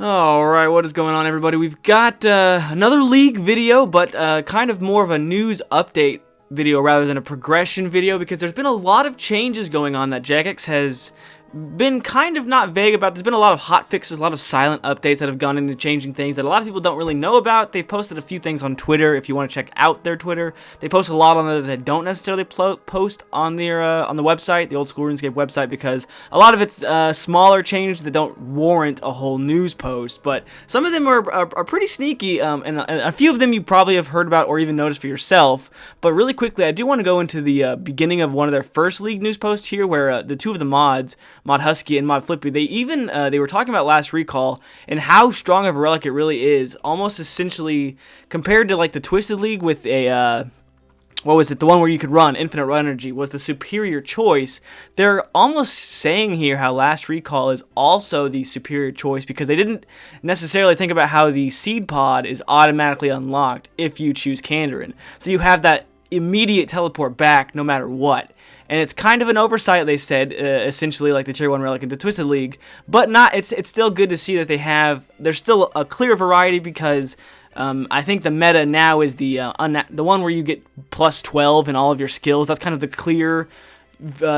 Alright, what is going on, everybody? We've got another League video, but kind of more of a news update video rather than a progression video, because there's been a lot of changes going on that Jagex has been kind of not vague about. There's been a lot of hot fixes, a lot of silent updates that have gone into changing things that a lot of people don't really know about. They've posted a few things on Twitter if you want to check out their Twitter. They post a lot on there that they don't necessarily post on their on the website, the old school Runescape website, because a lot of it's smaller changes that don't warrant a whole news post. But some of them are pretty sneaky, and a few of them you probably have heard about or even noticed for yourself. But really quickly, I do want to go into the beginning of one of their first League news posts here, where the two of the mods, Mod Husky and Mod Flippy, they were talking about last recall and how strong of a relic it really is, almost essentially compared to like the Twisted League with a what was it, the one where you could run infinite run energy was the superior choice. They're almost saying here how last recall is also the superior choice, because they didn't necessarily think about how the seed pod is automatically unlocked if you choose Kandarin, so you have that immediate teleport back no matter what. And it's kind of an oversight, they said, essentially like the Tier 1 Relic in the Twisted League, but not. It's still good to see that there's still a clear variety, because I think the meta now is the one where you get plus 12 in all of your skills. That's kind of the clear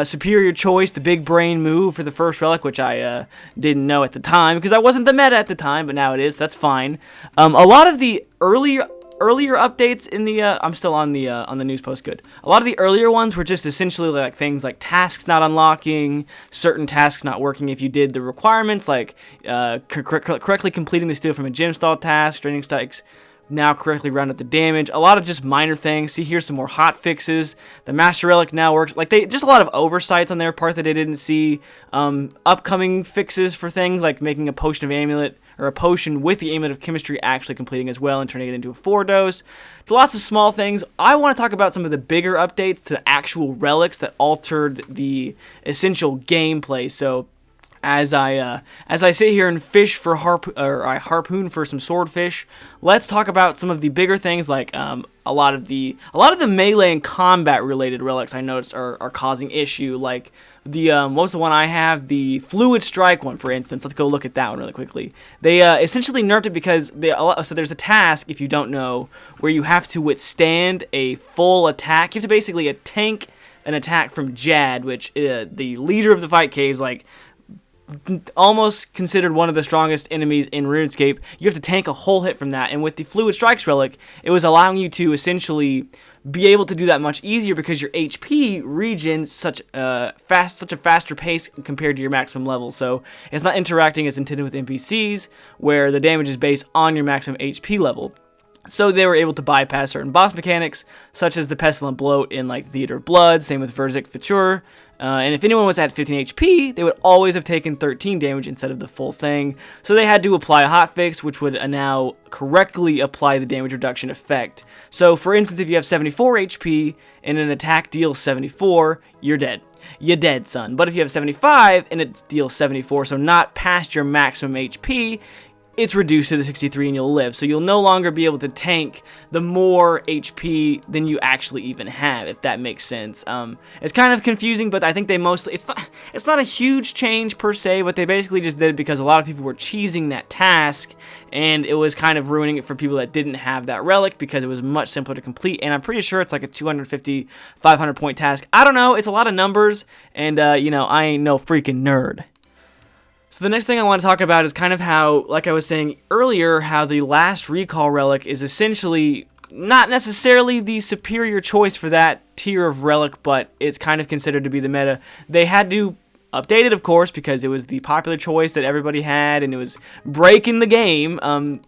superior choice, the big brain move for the first relic, which I didn't know at the time, because I wasn't the meta at the time, but now it is. That's fine. A lot of the earlier updates in the I'm still on the news post. Good. A lot of the earlier ones were just essentially like things like tasks not unlocking, certain tasks not working if you did the requirements, like correctly completing the steal from a gym stall task, draining strikes now correctly round up the damage. A lot of just minor things. See, here's some more hot fixes. The Master Relic now works. Like, just a lot of oversights on their part that they didn't see. Upcoming fixes for things like making a potion of amulet, or a potion with the amulet of chemistry actually completing as well and turning it into a 4-dose. Lots of small things. I want to talk about some of the bigger updates to actual relics that altered the essential gameplay. So as I sit here and fish for I harpoon for some swordfish, let's talk about some of the bigger things, like a lot of the melee and combat related relics I noticed are causing issue, like the what was the one I have, the fluid strike one, for instance. Let's go look at that one really quickly. They essentially nerfed it because so there's a task, if you don't know, where you have to withstand a full attack. You have to basically tank an attack from Jad, which the leader of the fight caves, like almost considered one of the strongest enemies in RuneScape. You have to tank a whole hit from that, and with the Fluid Strikes relic, it was allowing you to essentially be able to do that much easier, because your HP regens such a faster pace compared to your maximum level. So it's not interacting as intended with NPCs, where the damage is based on your maximum HP level. So they were able to bypass certain boss mechanics, such as the Pestilent Bloat in like Theater of Blood, same with Verzik Futur. And if anyone was at 15 HP, they would always have taken 13 damage instead of the full thing. So they had to apply a hotfix, which would now correctly apply the damage reduction effect. So for instance, if you have 74 HP and an attack deals 74, you're dead. You're dead, son. But if you have 75 and it deals 74, so not past your maximum HP, it's reduced to the 63 and you'll live. So you'll no longer be able to tank the more HP than you actually even have, if that makes sense. It's kind of confusing, but I think they mostly, it's not a huge change per se, but they basically just did it because a lot of people were cheesing that task, and it was kind of ruining it for people that didn't have that relic, because it was much simpler to complete. And I'm pretty sure it's like a 250, 500 point task. I don't know, it's a lot of numbers, and you know, I ain't no freaking nerd. So the next thing I want to talk about is kind of how, like I was saying earlier, how the last recall relic is essentially not necessarily the superior choice for that tier of relic, but it's kind of considered to be the meta. They had to update it, of course, because it was the popular choice that everybody had, and it was breaking the game.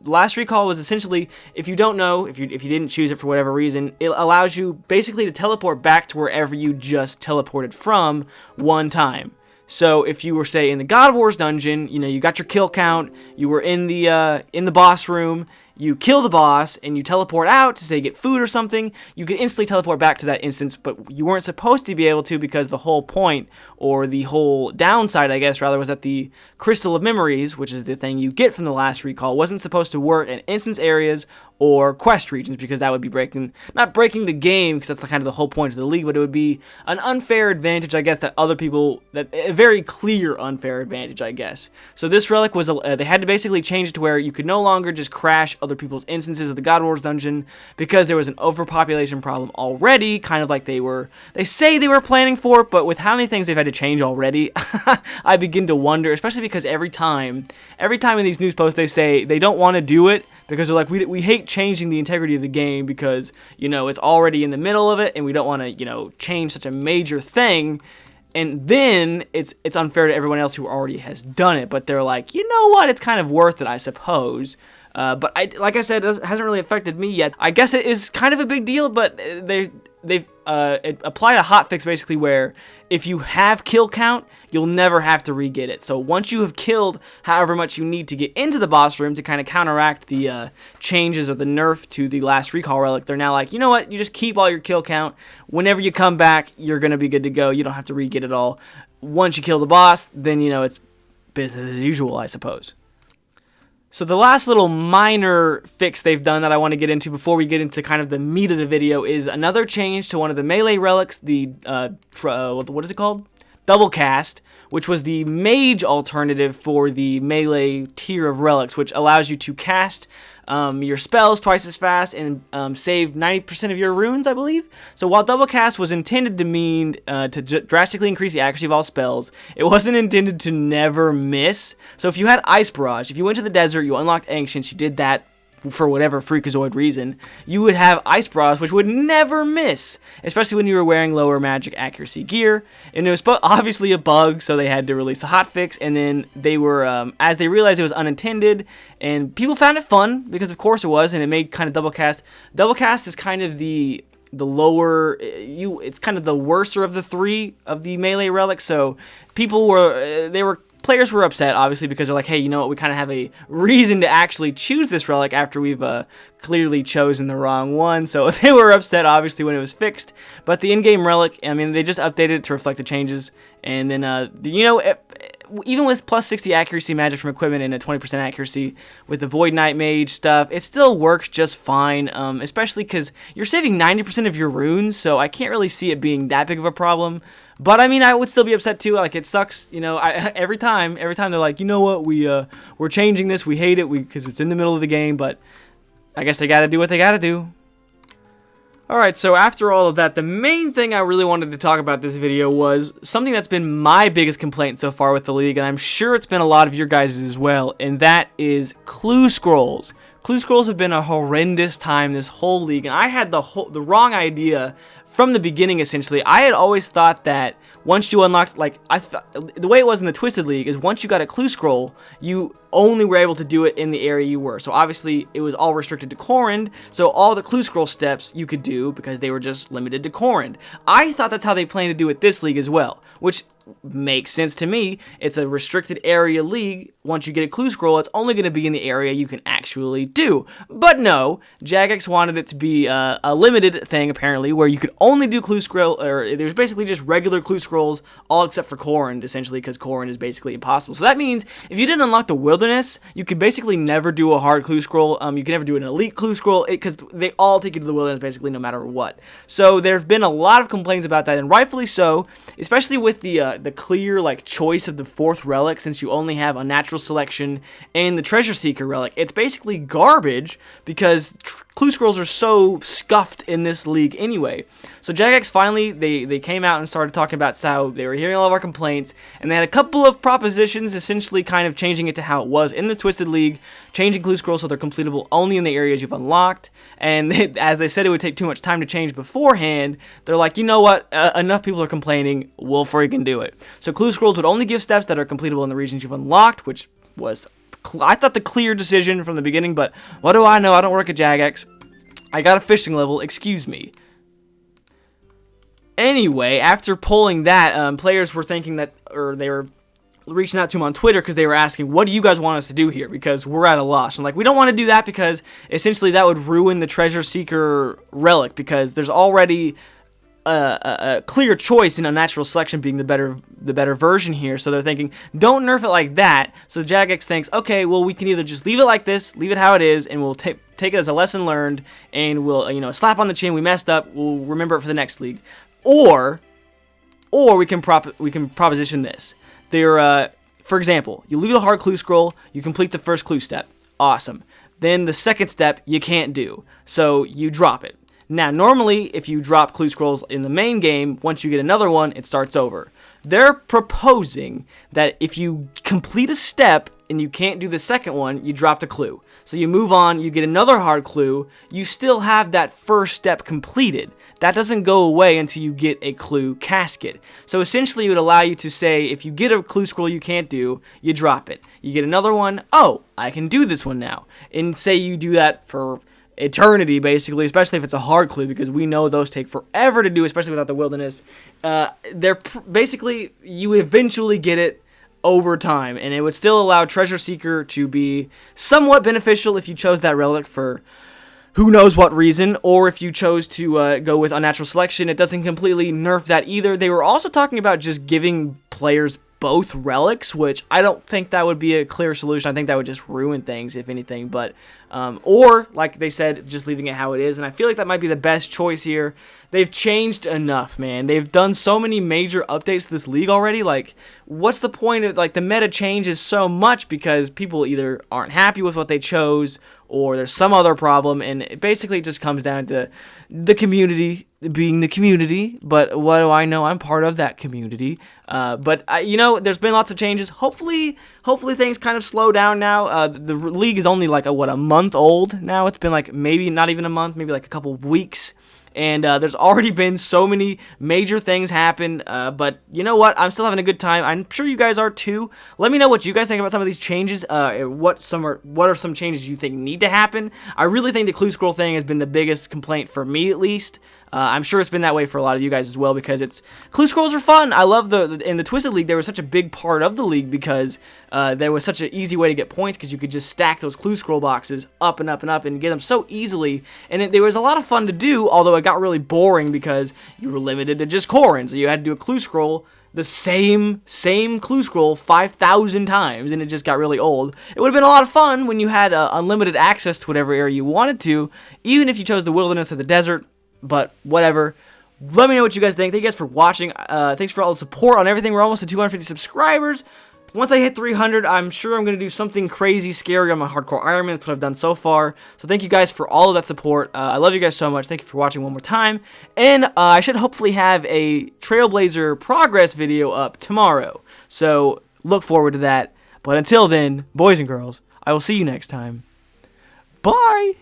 Last recall was essentially, if you don't know, if you didn't choose it for whatever reason, it allows you basically to teleport back to wherever you just teleported from one time. So if you were, say, in the God of War's dungeon, you know, you got your kill count, you were in the boss room, you kill the boss and you teleport out to say get food or something, you can instantly teleport back to that instance, but you weren't supposed to be able to because the whole point, or the whole downside, I guess, rather, was that the Crystal of Memories, which is the thing you get from the last recall, wasn't supposed to work in instance areas or quest regions, because that would be not breaking the game, because that's kind of the whole point of the league, but it would be an unfair advantage, I guess, that other people, that a very clear unfair advantage, I guess. So this relic was, they had to basically change it to where you could no longer just crash other people's instances of the God Wars dungeon, because there was an overpopulation problem already, kind of like they say they were planning for it, but with how many things they've had to change already, I begin to wonder, especially because every time in these news posts they say they don't want to do it, because they're like, we hate changing the integrity of the game because, you know, it's already in the middle of it and we don't want to, you know, change such a major thing, and then it's unfair to everyone else who already has done it. But they're like, you know what, it's kind of worth it, I suppose. But like I said, it hasn't really affected me yet. I guess it is kind of a big deal, but they've applied a hotfix basically where if you have kill count, you'll never have to re-get it. So once you have killed however much you need to get into the boss room to kind of counteract the changes or the nerf to the last recall relic, they're now like, you know what, you just keep all your kill count. Whenever you come back, you're going to be good to go. You don't have to re-get it all. Once you kill the boss, then, you know, it's business as usual, I suppose. So the last little minor fix they've done that I want to get into before we get into kind of the meat of the video is another change to one of the melee relics, the, what is it called? Double Cast, which was the mage alternative for the melee tier of relics, which allows you to cast your spells twice as fast and save 90% of your runes, I believe. So while Double Cast was intended to mean to drastically increase the accuracy of all spells, it wasn't intended to never miss. So if you had Ice Barrage, if you went to the desert, you unlocked Ancients, you did that for whatever freakazoid reason, you would have Ice Barrage, which would never miss, especially when you were wearing lower magic accuracy gear. And it was obviously a bug, so they had to release a hotfix, and then they were, as they realized it was unintended, and people found it fun, because of course it was, and it made kind of Double Cast. Double Cast is kind of the lower, it's kind of the worser of the three of the melee relics, so players were upset, obviously, because they're like, hey, you know what, we kind of have a reason to actually choose this relic after we've clearly chosen the wrong one. So they were upset, obviously, when it was fixed. But the in-game relic, I mean, they just updated it to reflect the changes. And then, you know, even with plus 60 accuracy magic from equipment and a 20% accuracy with the Void Knight Mage stuff, it still works just fine, especially because you're saving 90% of your runes, so I can't really see it being that big of a problem. But I mean, I would still be upset too. Like, it sucks, you know. Every time they're like, you know what, we're changing this. We hate it because it's in the middle of the game. But I guess they got to do what they got to do. All right. So after all of that, the main thing I really wanted to talk about this video was something that's been my biggest complaint so far with the league, and I'm sure it's been a lot of your guys' as well. And that is clue scrolls. Clue scrolls have been a horrendous time this whole league, and I had the wrong idea from the beginning. Essentially, I had always thought that once you unlocked, like, the way it was in the Twisted League is once you got a clue scroll, you only were able to do it in the area you were. So obviously it was all restricted to Corund, so all the clue scroll steps you could do because they were just limited to Corund. I thought that's how they planned to do it this league as well, which makes sense to me. It's a restricted area league. Once you get a clue scroll, it's only going to be in the area you can actually do. But no, Jagex wanted it to be a limited thing, apparently, where you could only do clue scroll, or there's basically just regular clue scrolls, all except for Corund, essentially, because Corund is basically impossible. So that means if you didn't unlock the Wilderness, you could basically never do a hard clue scroll. You can never do an elite clue scroll, because they all take you to the Wilderness, basically, no matter what. So there have been a lot of complaints about that, and rightfully so, especially with the clear, like, choice of the fourth relic, since you only have a natural selection and the Treasure Seeker relic. It's basically garbage because clue scrolls are so scuffed in this league anyway. So Jagex finally, they came out and started talking about how they were hearing all of our complaints, and they had a couple of propositions, essentially kind of changing it to how it was in the Twisted League, changing clue scrolls so they're completable only in the areas you've unlocked. And as they said it would take too much time to change beforehand, they're like, you know what, enough people are complaining, we'll freaking do it. So clue scrolls would only give steps that are completable in the regions you've unlocked, which was, I thought, the clear decision from the beginning, but what do I know? I don't work at Jagex. I got a fishing level, excuse me. Anyway, after pulling that, players were thinking that, or they were reaching out to them on Twitter because they were asking, what do you guys want us to do here? Because we're at a loss. I'm like, we don't want to do that because essentially that would ruin the Treasure Seeker relic, because there's already a clear choice in Unnatural Selection being the better version here. So they're thinking, don't nerf it like that. So Jagex thinks, okay, well, we can either just leave it like this, leave it how it is, and we'll take it as a lesson learned, and we'll, you know, slap on the chin, we messed up, we'll remember it for the next league. Or we can proposition this. For example, you loot a hard clue scroll, you complete the first clue step. Awesome. Then the second step you can't do, so you drop it. Now, normally, if you drop clue scrolls in the main game, once you get another one, it starts over. They're proposing that if you complete a step and you can't do the second one, you dropped a clue. So you move on, you get another hard clue, you still have that first step completed. That doesn't go away until you get a clue casket. So essentially, it would allow you to say, if you get a clue scroll you can't do, you drop it. You get another one, oh, I can do this one now. And say you do that for eternity, basically, especially if it's a hard clue, because we know those take forever to do, especially without the wilderness. Basically, you would eventually get it over time, and it would still allow Treasure Seeker to be somewhat beneficial if you chose that relic for who knows what reason, or if you chose to go with Unnatural Selection. It doesn't completely nerf that either. They were also talking about just giving players both relics, which I don't think that would be a clear solution. I think that would just ruin things, if anything. But or, like they said, just leaving it how it is. And I feel like that might be the best choice here. They've changed enough, man. They've done so many major updates to this league already. Like, what's the point of, like, the meta changes so much because people either aren't happy with what they chose, or there's some other problem, and it basically just comes down to the community being the community. But what do I know? I'm part of that community. You know, there's been lots of changes. Hopefully things kind of slow down now. The league is only like a month old now. It's been like maybe not even a month, maybe like a couple of weeks. And there's already been so many major things happen, but you know what? I'm still having a good time. I'm sure you guys are too. Let me know what you guys think about some of these changes. What are some changes you think need to happen? I really think the clue scroll thing has been the biggest complaint for me, at least. I'm sure it's been that way for a lot of you guys as well, because clue scrolls are fun. I love in the Twisted League, they were such a big part of the league because there was such an easy way to get points, because you could just stack those clue scroll boxes up and up and up and get them so easily. And there was a lot of fun to do, although it got really boring because you were limited to just Corin, so you had to do a clue scroll, the same clue scroll 5,000 times, and it just got really old. It would have been a lot of fun when you had unlimited access to whatever area you wanted to, even if you chose the wilderness or the desert. But whatever. Let me know what you guys think. Thank you guys for watching. Thanks for all the support on everything. We're almost at 250 subscribers. Once I hit 300, I'm sure I'm going to do something crazy, scary on my Hardcore Iron Man. That's what I've done so far. So thank you guys for all of that support. I love you guys so much. Thank you for watching one more time. And I should hopefully have a Trailblazer progress video up tomorrow. So look forward to that. But until then, boys and girls, I will see you next time. Bye!